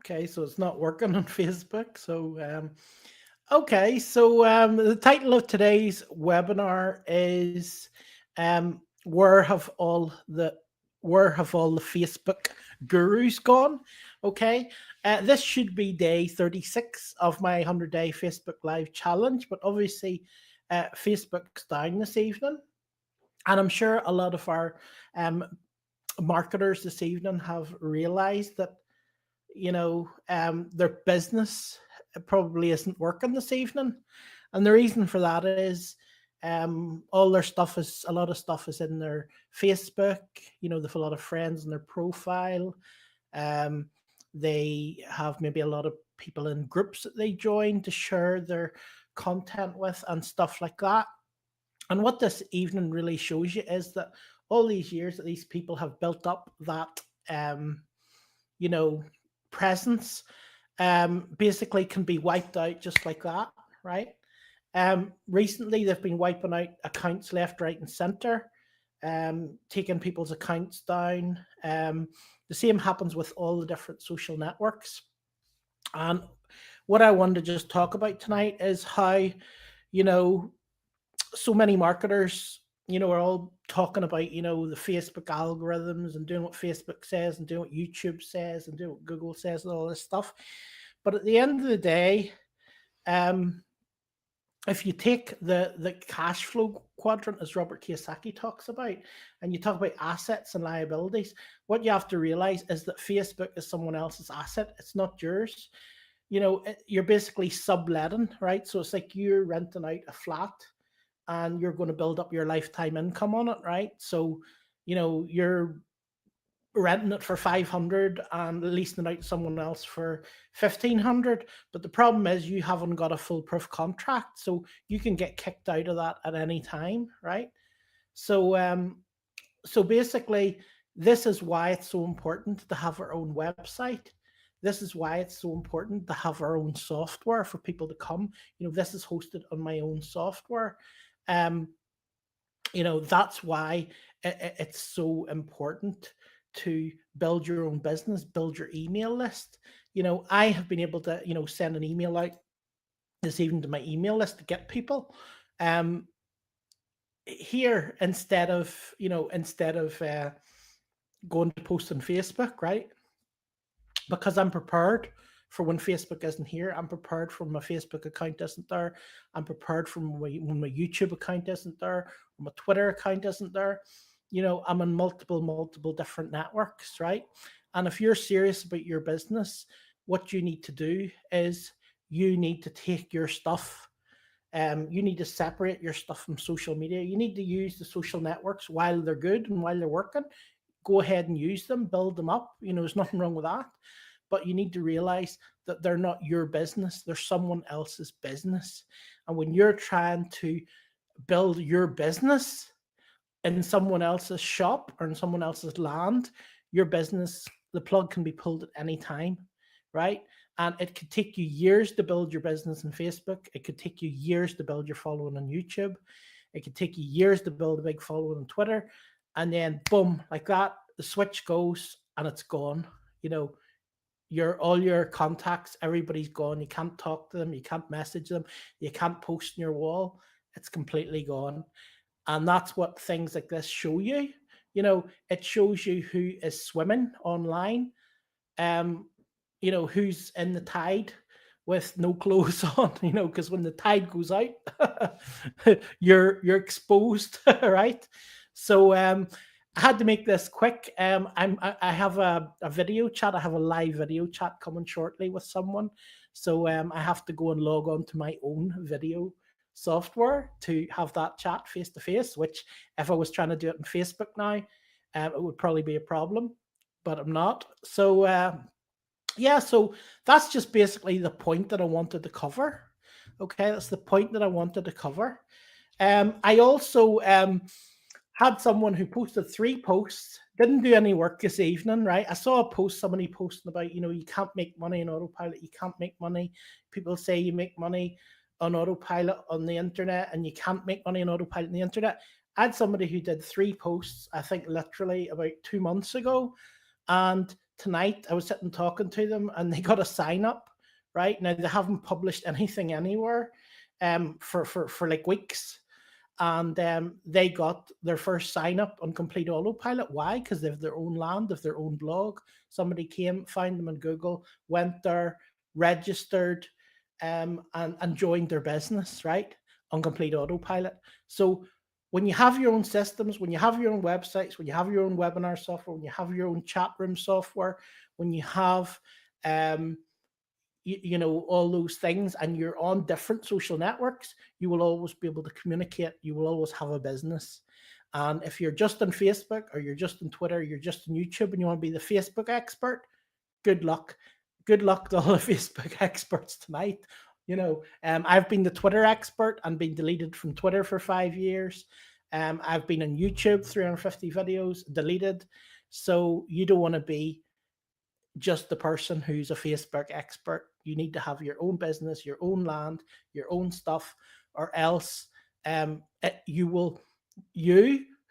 Okay, so it's not working on Facebook. So the title of today's webinar is where have all the Facebook gurus gone? Okay, this should be day 36 of my 100-day Facebook Live challenge, but obviously, Facebook's down this evening, and I'm sure a lot of our um, marketers this evening have realised that their business probably isn't working this evening. And the reason for that is all their stuff is a lot of stuff is in their Facebook. They've a lot of friends in their profile. Um, they have maybe a lot of people in groups that they join to share their content with and stuff like that. And what this evening really shows you is that all these years that these people have built up that you know presence basically can be wiped out just like that, right? Recently, they've been wiping out accounts left, right, and center, taking people's accounts down. The same happens with all the different social networks. And what I wanted to just talk about tonight is how, you know, so many marketers, are all talking about, the Facebook algorithms and doing what Facebook says and doing what YouTube says and doing what Google says and all this stuff. But at the end of the day, um, if you take the cash flow quadrant, as Robert Kiyosaki talks about, and you talk about assets and liabilities, what you have to realize is that Facebook is someone else's asset. It's not yours. You're basically subletting, right? So it's like you're renting out a flat and you're going to build up your lifetime income on it, right? So, you're renting it for 500 and leasing it out to someone else for 1500. But the problem is you haven't got a foolproof contract. So you can get kicked out of that at any time, right? So basically, this is why it's so important to have our own website. This is why it's so important to have our own software for people to come. This is hosted on my own software. Um, that's why it's so important to build your own business, build your email list. I have been able to, send an email out this evening to my email list to get people. Um, Here instead of going to post on Facebook, right? Because I'm prepared for when Facebook isn't here. I'm prepared for my Facebook account isn't there. I'm prepared for when my YouTube account isn't there, when my Twitter account isn't there. I'm on multiple different networks, right? And if you're serious about your business, what you need to do is you need to take your stuff. You need to separate your stuff from social media. You need to use the social networks while they're good and while they're working. Go ahead and use them, build them up. There's nothing wrong with that. But you need to realize that they're not your business, they're someone else's business. And when you're trying to build your business in someone else's shop or in someone else's land, your business, the plug can be pulled at any time, right? And it could take you years to build your business on Facebook. It could take you years to build your following on YouTube. It could take you years to build a big following on Twitter. And then boom, like that, the switch goes and it's gone. All your contacts, everybody's gone. You can't talk to them, you can't message them, you can't post on your wall. It's completely gone. And that's what things like this show you. It shows you who is swimming online, um, who's in the tide with no clothes on, because when the tide goes out, you're exposed, right? So I had to make this quick. I have a video chat. I have a live video chat coming shortly with someone. So I have to go and log on to my own video software to have that chat face to face, which if I was trying to do it on Facebook now, it would probably be a problem, but I'm not. So that's just basically the point that I wanted to cover. Okay, that's the point that I wanted to cover. I also had someone who posted 3 posts, didn't do any work this evening, right? I saw a post, somebody posting about, you can't make money on autopilot, you can't make money. People say you make money on autopilot on the internet and you can't make money on autopilot on the internet. I had somebody who did 3 posts, I think literally about 2 months ago, and tonight I was sitting talking to them, and they got a sign up. Right now, they haven't published anything anywhere for like weeks, and they got their first sign up on Complete Autopilot. Why? Because they have their own land, they have their own blog. Somebody came, found them on Google, went there, registered, and joined their business, right, on Complete Autopilot. So when you have your own systems, when you have your own websites, when you have your own webinar software, when you have your own chat room software, when you have you know, all those things, and you're on different social networks, you will always be able to communicate. You will always have a business. And if you're just on Facebook, or you're just on Twitter, you're just on YouTube, and you want to be the Facebook expert, good luck. Good luck to all the Facebook experts tonight. You know, I've been the Twitter expert and been deleted from Twitter for 5 years. I've been on YouTube, 350 videos, deleted. So you don't want to be just the person who's a Facebook expert. You need to have your own business, your own land, your own stuff, or else you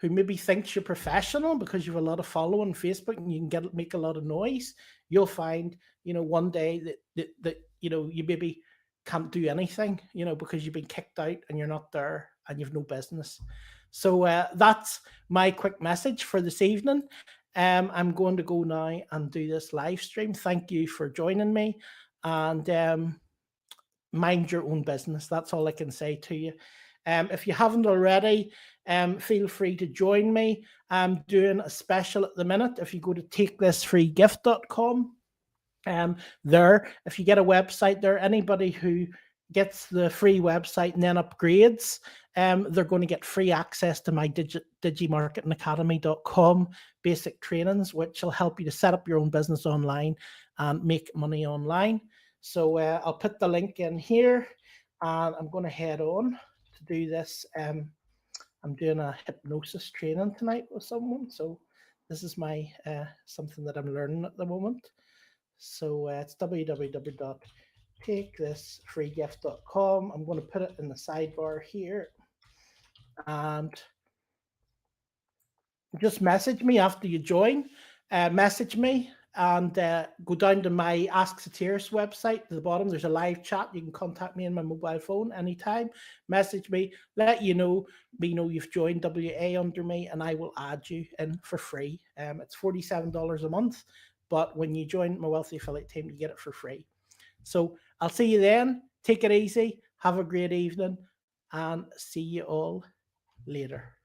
who maybe thinks you're professional because you have a lot of following on Facebook and you can make a lot of noise, you'll find, you know, one day that you know, you maybe can't do anything, you know, because you've been kicked out and you're not there and you've no business. So that's my quick message for this evening. I'm going to go now and do this live stream. Thank you for joining me, and mind your own business. That's all I can say to you. If you haven't already, feel free to join me. I'm doing a special at the minute. If you go to takethisfreegift.com, there, if you get a website there, anybody who gets the free website and then upgrades, they're going to get free access to my digimarketingacademy.com basic trainings, which will help you to set up your own business online and make money online. So I'll put the link in here, and I'm going to head on to do this. I'm doing a hypnosis training tonight with someone, so this is my something that I'm learning at the moment. So it's www.takethisfreegift.com. I'm going to put it in the sidebar here, and just message me after you join. Message me and go down to my Ask Satyrus website. At the bottom, there's a live chat. You can contact me on my mobile phone anytime. Message me, let you know you've joined WA under me, and I will add you in for free. It's $47 a month, but when you join my Wealthy Affiliate team, you get it for free. So I'll see you then. Take it easy. Have a great evening, and see you all later.